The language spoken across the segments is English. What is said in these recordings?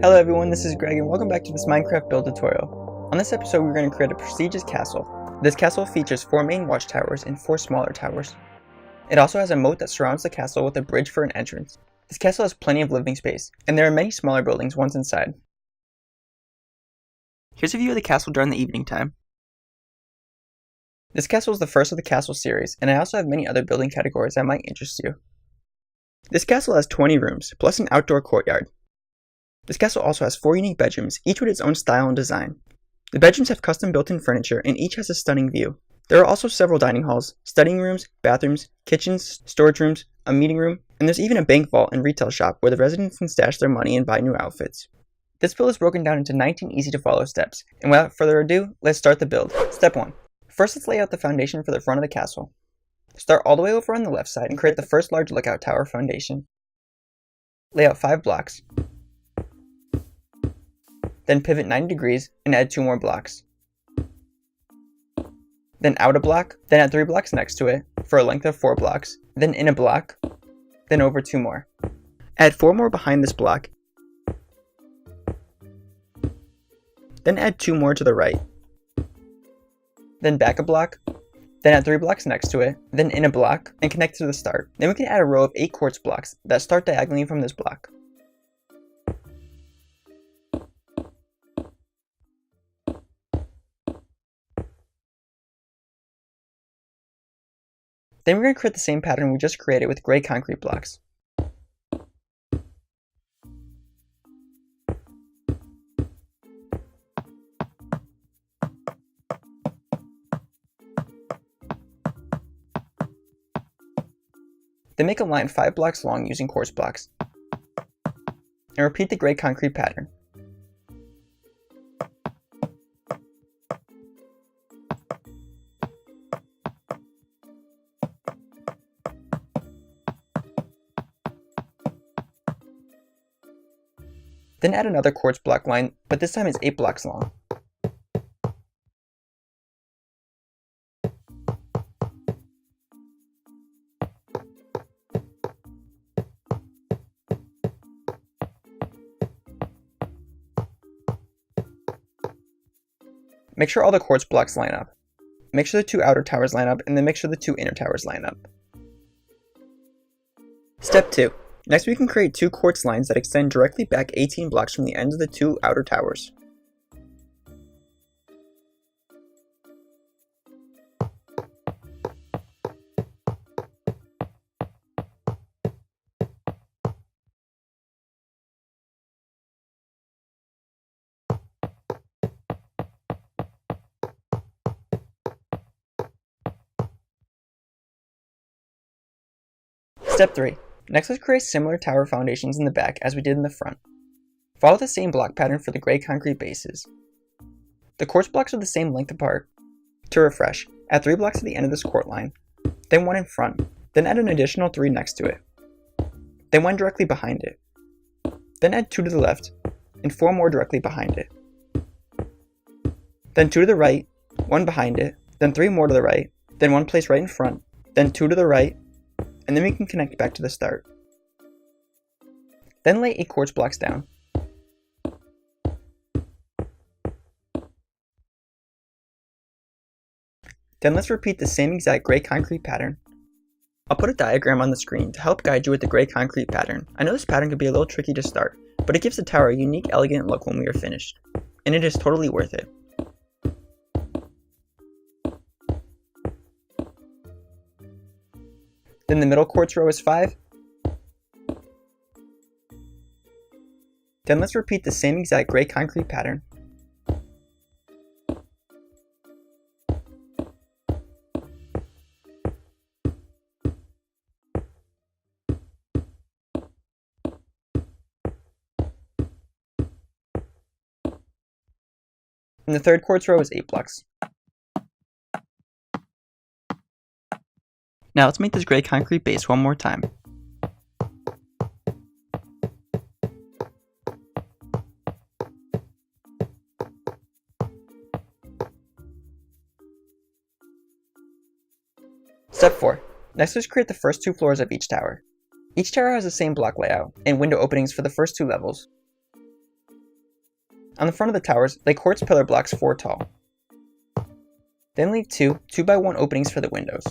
Hello everyone, this is Greg and welcome back to this Minecraft build tutorial. On this episode we're going to create a prestigious castle. This castle features 4 main watchtowers and 4 smaller towers. It also has a moat that surrounds the castle with a bridge for an entrance. This castle has plenty of living space, and there are many smaller buildings once inside. Here's a view of the castle during the evening time. This castle is the first of the castle series, and I also have many other building categories that might interest you. This castle has 20 rooms, plus an outdoor courtyard. This castle also has 4 unique bedrooms, each with its own style and design. The bedrooms have custom built-in furniture and each has a stunning view. There are also several dining halls, studying rooms, bathrooms, kitchens, storage rooms, a meeting room, and there's even a bank vault and retail shop where the residents can stash their money and buy new outfits. This build is broken down into 19 easy to follow steps, and without further ado, let's start the build. Step 1. First, let's lay out the foundation for the front of the castle. Start all the way over on the left side and create the first large lookout tower foundation. Lay out 5 blocks. Then pivot 90 degrees and add 2 more blocks. Then out a block, then add 3 blocks next to it for a length of 4 blocks, then in a block, then over 2 more. Add 4 more behind this block, then add 2 more to the right. Then back a block, then add 3 blocks next to it, then in a block, and connect to the start. Then we can add a row of 8 quartz blocks that start diagonally from this block. Then we're going to create the same pattern we just created with gray concrete blocks. Then make a line 5 blocks long using quartz blocks. And repeat the gray concrete pattern. Then add another quartz block line, but this time it's 8 blocks long. Make sure all the quartz blocks line up. Make sure the 2 outer towers line up, and then make sure the 2 inner towers line up. Step 2. Next we can create 2 quartz lines that extend directly back 18 blocks from the ends of the 2 outer towers. Step 3. Next, let's create similar tower foundations in the back as we did in the front. Follow the same block pattern for the gray concrete bases. The quartz blocks are the same length apart. To refresh, add 3 blocks at the end of this court line, then 1 in front, then add an additional 3 next to it, then 1 directly behind it, then add 2 to the left, and 4 more directly behind it, then 2 to the right, 1 behind it, then 3 more to the right, then 1 placed right in front, then 2 to the right, and then we can connect back to the start. Then lay 8 quartz blocks down. Then let's repeat the same exact gray concrete pattern. I'll put a diagram on the screen to help guide you with the gray concrete pattern. I know this pattern can be a little tricky to start, but it gives the tower a unique, elegant look when we are finished, and it is totally worth it. Then the middle quartz row is 5. Then let's repeat the same exact gray concrete pattern. And the third quartz row is 8 blocks. Now let's make this gray concrete base one more time. Step 4. Next, let's create the first 2 floors of each tower. Each tower has the same block layout, and window openings for the first 2 levels. On the front of the towers, lay quartz pillar blocks 4 tall. Then leave 2 2x1 openings for the windows.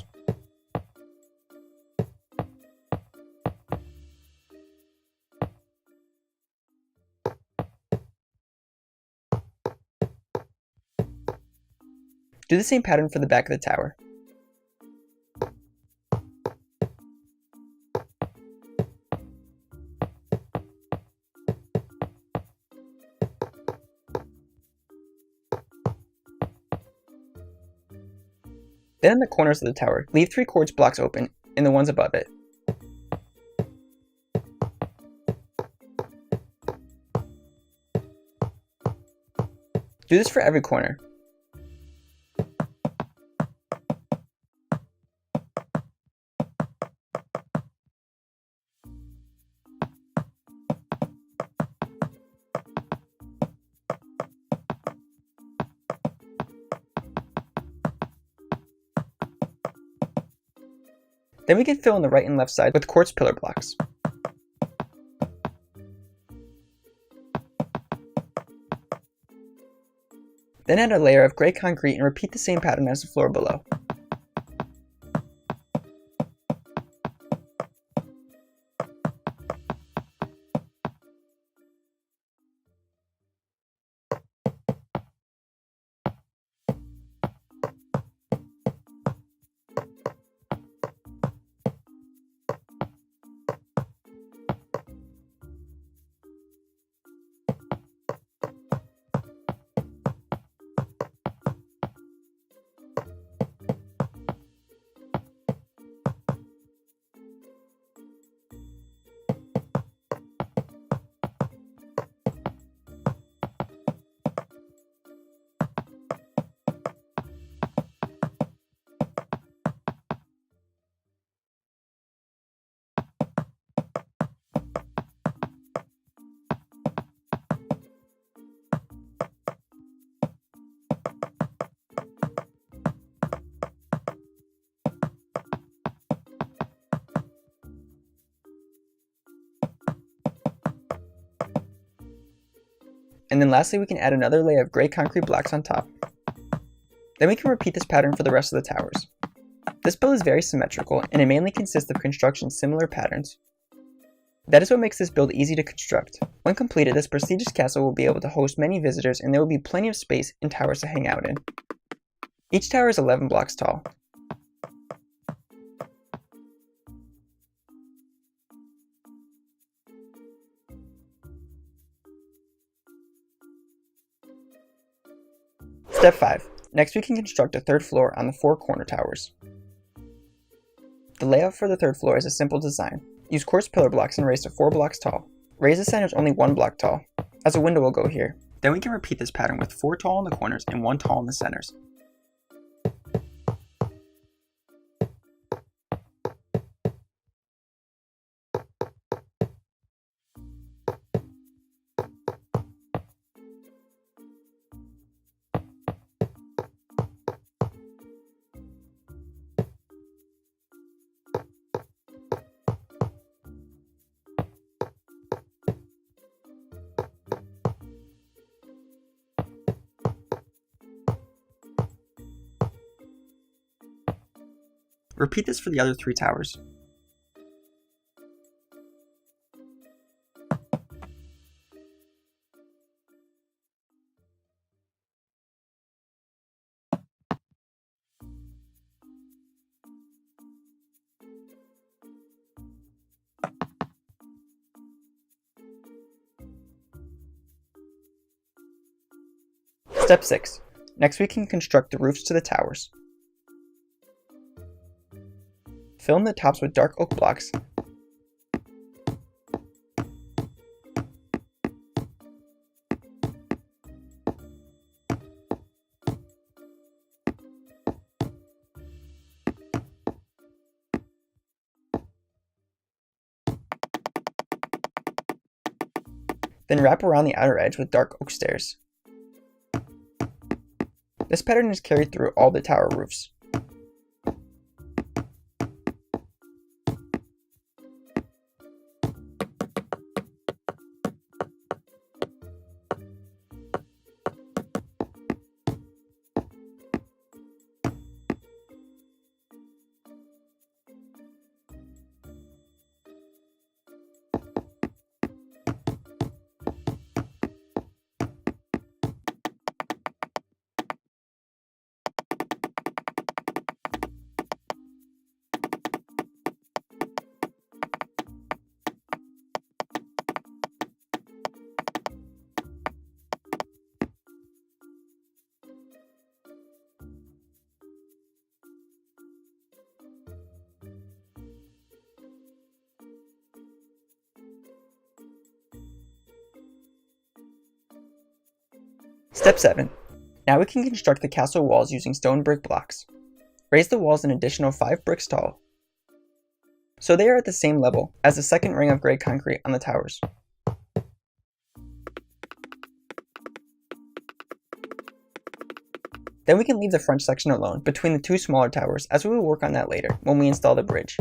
Do the same pattern for the back of the tower. Then in the corners of the tower, leave 3 quartz blocks open and the ones above it. Do this for every corner. Then we can fill in the right and left side with quartz pillar blocks. Then add a layer of gray concrete and repeat the same pattern as the floor below. And then lastly, we can add another layer of gray concrete blocks on top. Then we can repeat this pattern for the rest of the towers. This build is very symmetrical, and it mainly consists of construction similar patterns. That is what makes this build easy to construct. When completed, this prestigious castle will be able to host many visitors, and there will be plenty of space and towers to hang out in. Each tower is 11 blocks tall. Step 5. Next we can construct a third floor on the 4 corner towers. The layout for the third floor is a simple design. Use quartz pillar blocks and raise to 4 blocks tall. Raise the centers only 1 block tall, as a window will go here. Then we can repeat this pattern with 4 tall in the corners and 1 tall in the centers. Repeat this for the other 3 towers. Step 6. Next we can construct the roofs to the towers. Fill in the tops with dark oak blocks. Then wrap around the outer edge with dark oak stairs. This pattern is carried through all the tower roofs. Step 7. Now we can construct the castle walls using stone brick blocks. Raise the walls an additional 5 bricks tall, so they are at the same level as the second ring of grey concrete on the towers. Then we can leave the front section alone between the 2 smaller towers, as we will work on that later when we install the bridge.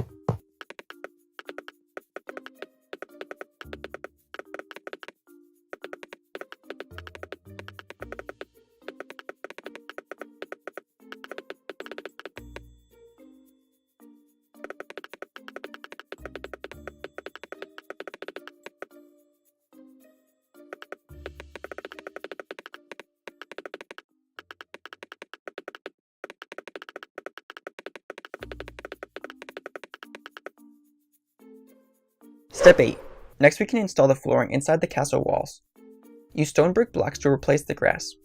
Step 8. Next we can install the flooring inside the castle walls. Use stone brick blocks to replace the grass.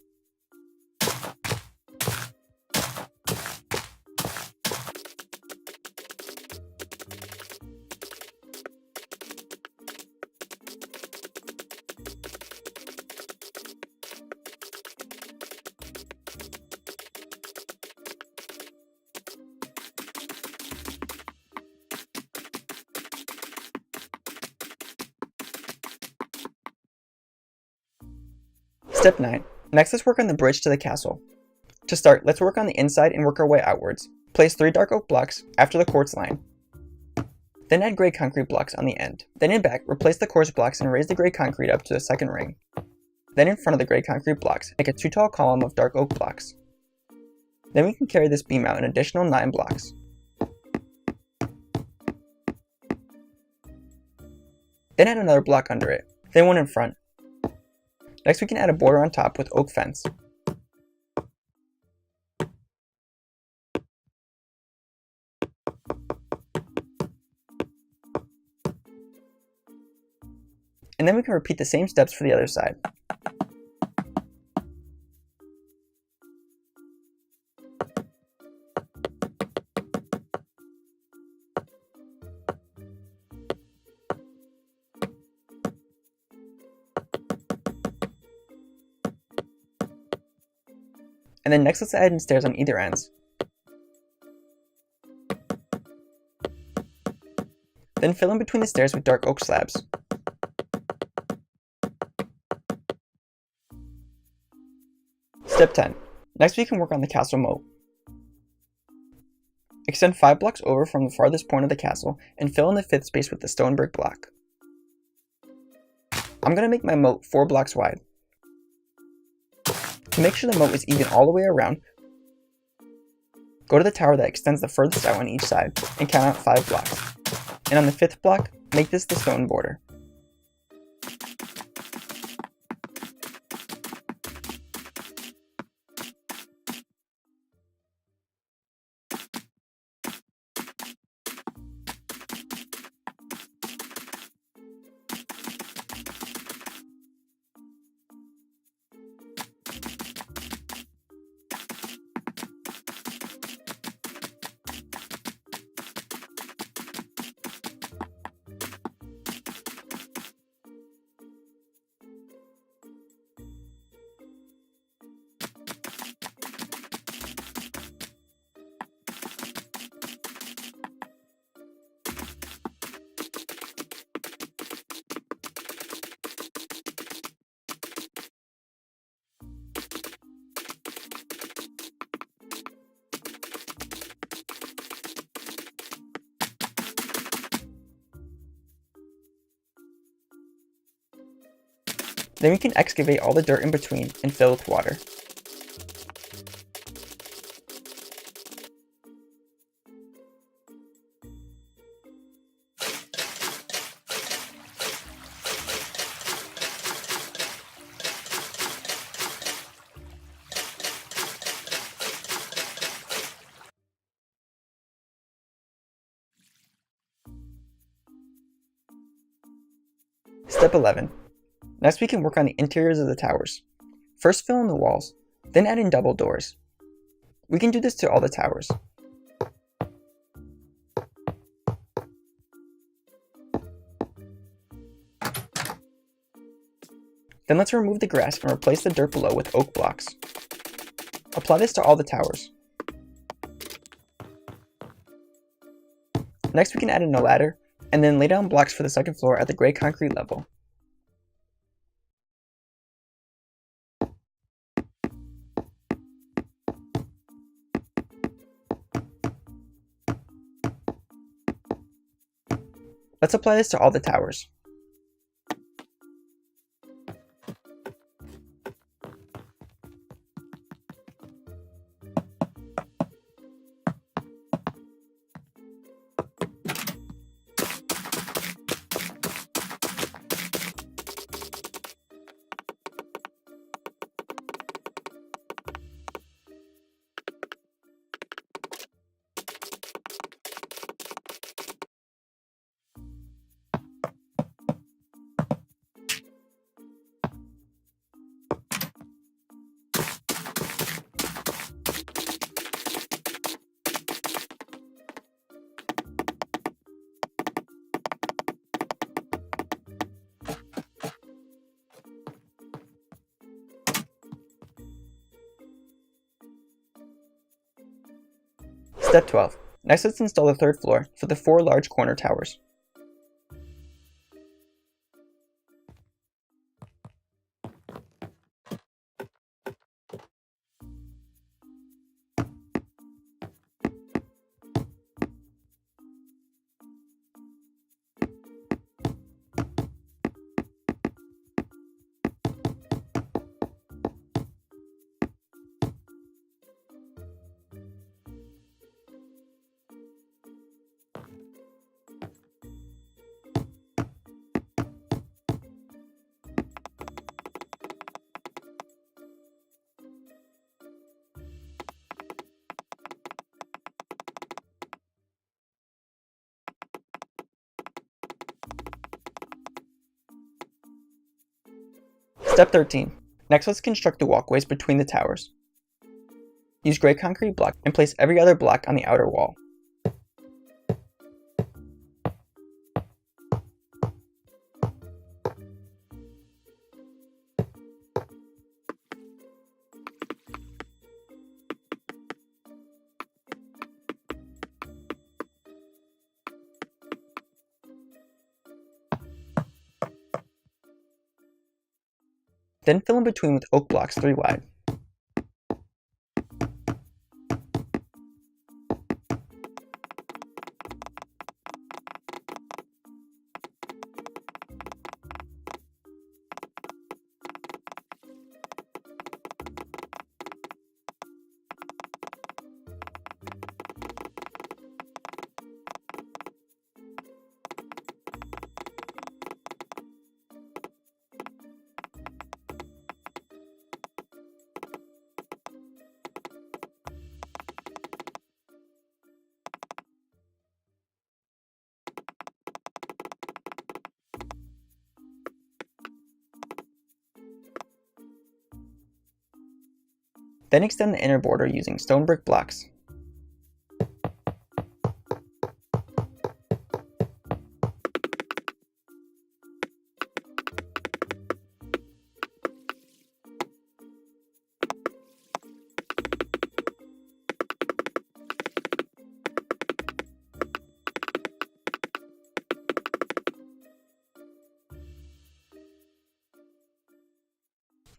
Step 9. Next, let's work on the bridge to the castle. To start, let's work on the inside and work our way outwards. Place 3 dark oak blocks after the quartz line. Then add grey concrete blocks on the end. Then in back, replace the quartz blocks and raise the grey concrete up to the second ring. Then in front of the grey concrete blocks, make a 2 tall column of dark oak blocks. Then we can carry this beam out an additional 9 blocks. Then add another block under it, then one in front. Next we can add a border on top with oak fence. And then we can repeat the same steps for the other side. And then next let's add in stairs on either ends. Then fill in between the stairs with dark oak slabs. Step 10. Next we can work on the castle moat. Extend 5 blocks over from the farthest point of the castle and fill in the 5th space with the stone brick block. I'm going to make my moat 4 blocks wide. To make sure the moat is even all the way around, go to the tower that extends the furthest out on each side and count out 5 blocks. And on the 5th block, make this the stone border. Then we can excavate all the dirt in between and fill with water. Step 11. Next we can work on the interiors of the towers. First fill in the walls, then add in double doors. We can do this to all the towers. Then let's remove the grass and replace the dirt below with oak blocks. Apply this to all the towers. Next we can add in a ladder, and then lay down blocks for the second floor at the gray concrete level. Let's apply this to all the towers. Step 12. Next, let's install the third floor for the 4 large corner towers. Step 13. Next, let's construct the walkways between the towers. Use gray concrete block and place every other block on the outer wall. Then fill in between with oak blocks 3 wide. Then extend the inner border using stone brick blocks.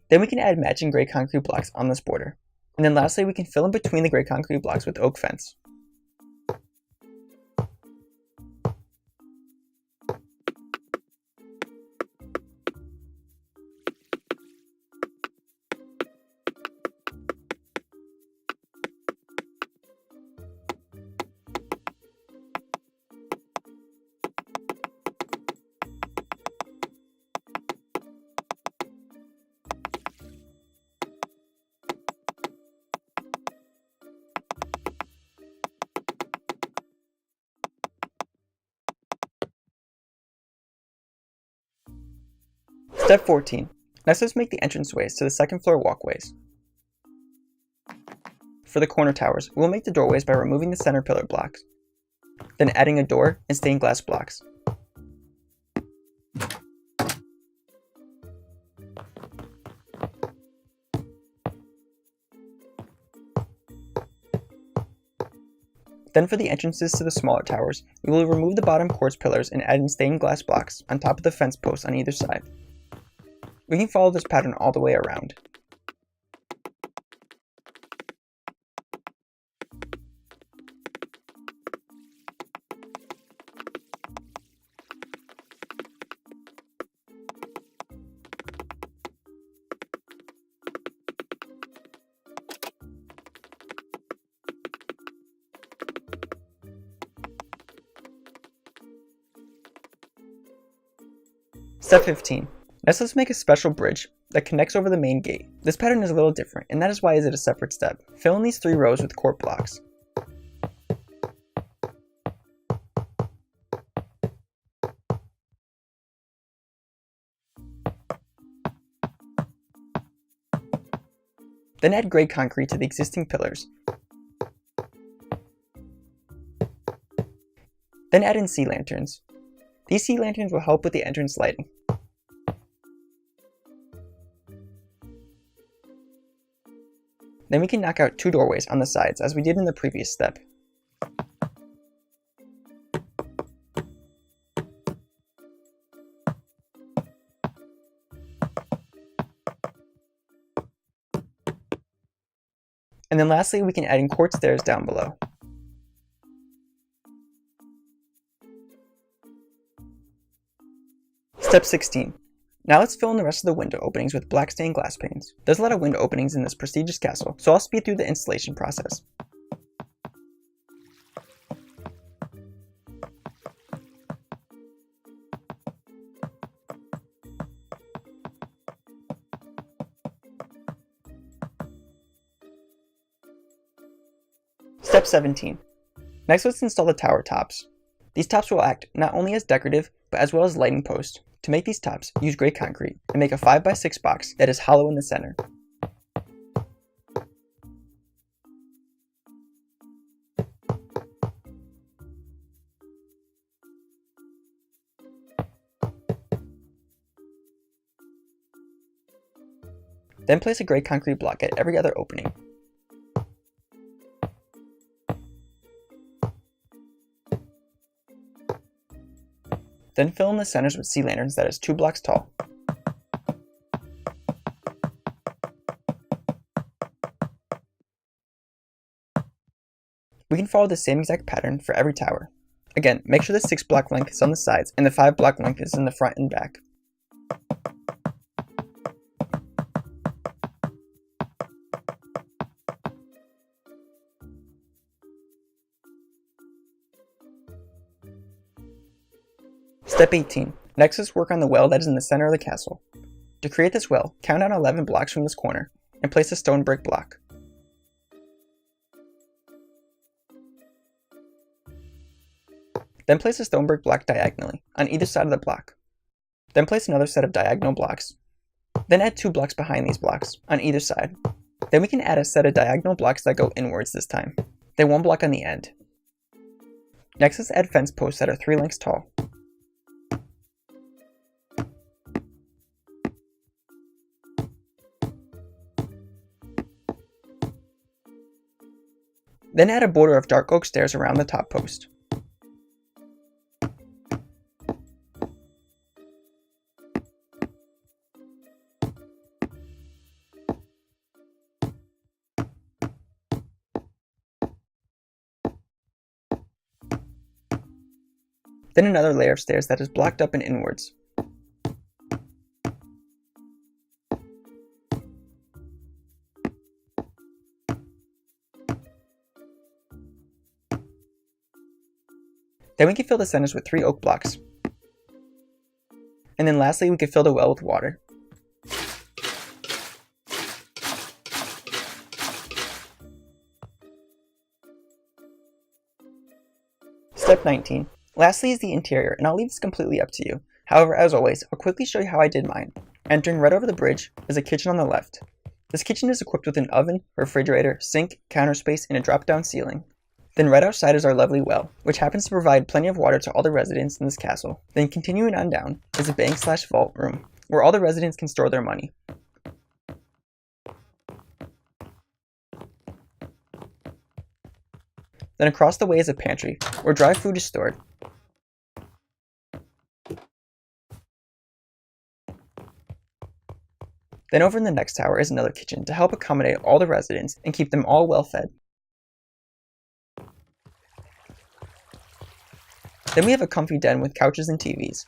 Then we can add matching gray concrete blocks on this border. And then lastly, we can fill in between the gray concrete blocks with oak fence. Step 14. Next, let's make the entranceways to the second floor walkways. For the corner towers, we will make the doorways by removing the center pillar blocks, then adding a door and stained glass blocks. Then for the entrances to the smaller towers, we will remove the bottom quartz pillars and add in stained glass blocks on top of the fence posts on either side. We can follow this pattern all the way around. Step 15. Next, let's make a special bridge that connects over the main gate. This pattern is a little different, and that is why it is a separate step. Fill in these 3 rows with quart blocks. Then add gray concrete to the existing pillars. Then add in sea lanterns. These sea lanterns will help with the entrance lighting. Then we can knock out 2 doorways on the sides as we did in the previous step. And then lastly, we can add in quartz stairs down below. Step 16. Now let's fill in the rest of the window openings with black stained glass panes. There's a lot of window openings in this prestigious castle, so I'll speed through the installation process. Step 17. Next, let's install the tower tops. These tops will act not only as decorative, but as well as lighting posts. To make these tops, use gray concrete and make a 5x6 box that is hollow in the center. Then place a gray concrete block at every other opening. Then fill in the centers with sea lanterns that is 2 blocks tall. We can follow the same exact pattern for every tower. Again, make sure the 6 block length is on the sides and the 5 block length is in the front and back. Step 18. Next, let's work on the well that is in the center of the castle. To create this well, count down 11 blocks from this corner and place a stone brick block. Then place a stone brick block diagonally on either side of the block. Then place another set of diagonal blocks. Then add 2 blocks behind these blocks on either side. Then we can add a set of diagonal blocks that go inwards this time. Then 1 block on the end. Next, let's add fence posts that are 3 lengths tall. Then add a border of dark oak stairs around the top post. Then another layer of stairs that is blocked up and inwards. Then we can fill the centers with 3 oak blocks. And then lastly, we can fill the well with water. Step 19. Lastly is the interior, and I'll leave this completely up to you. However, as always, I'll quickly show you how I did mine. Entering right over the bridge is a kitchen on the left. This kitchen is equipped with an oven, refrigerator, sink, counter space, and a drop-down ceiling. Then right outside is our lovely well, which happens to provide plenty of water to all the residents in this castle. Then continuing on down is a bank/vault room where all the residents can store their money. Then across the way is a pantry, where dry food is stored. Then over in the next tower is another kitchen to help accommodate all the residents and keep them all well fed. Then we have a comfy den with couches and TVs.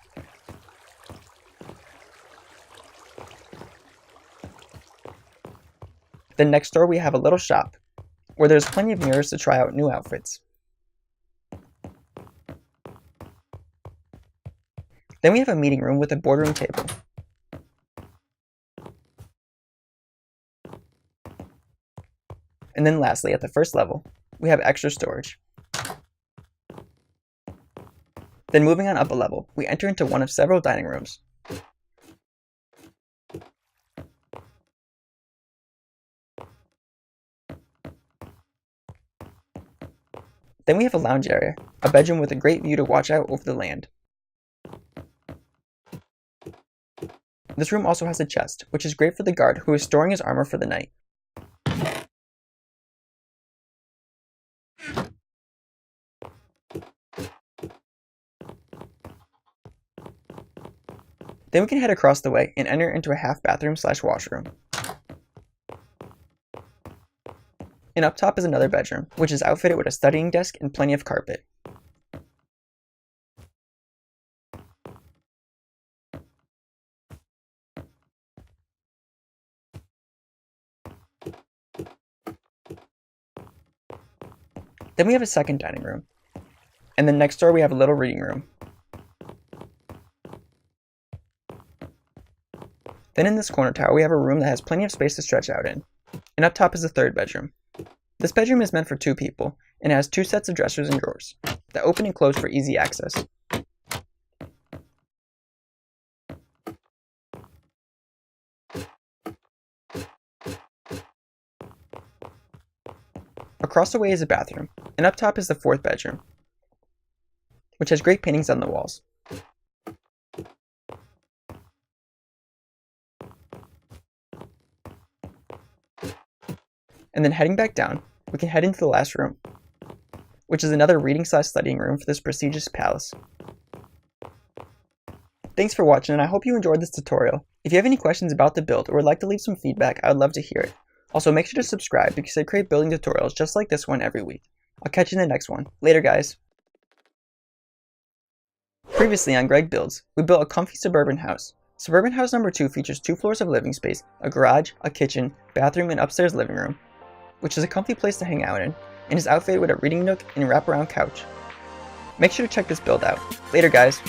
Then next door we have a little shop, where there's plenty of mirrors to try out new outfits. Then we have a meeting room with a boardroom table. And then lastly, at the first level, we have extra storage. Then moving on up a level, we enter into one of several dining rooms. Then we have a lounge area, a bedroom with a great view to watch out over the land. This room also has a chest, which is great for the guard who is storing his armor for the night. Then we can head across the way and enter into a half bathroom / washroom. And up top is another bedroom, which is outfitted with a studying desk and plenty of carpet. Then we have a second dining room. And then next door we have a little reading room. Then in this corner tower we have a room that has plenty of space to stretch out in. And up top is the third bedroom. This bedroom is meant for 2 people, and has 2 sets of dressers and drawers that open and close for easy access. Across the way is a bathroom, and up top is the 4th bedroom, which has great paintings on the walls. And then heading back down, we can head into the last room, which is another reading / studying room for this prestigious palace. Thanks for watching, and I hope you enjoyed this tutorial. If you have any questions about the build or would like to leave some feedback, I would love to hear it. Also, make sure to subscribe because I create building tutorials just like this one every week. I'll catch you in the next one. Later, guys. Previously on Greg Builds, we built a comfy suburban house. Suburban house number 2 features 2 floors of living space, a garage, a kitchen, bathroom, and upstairs living room, which is a comfy place to hang out in, and is outfitted with a reading nook and wraparound couch. Make sure to check this build out. Later, guys.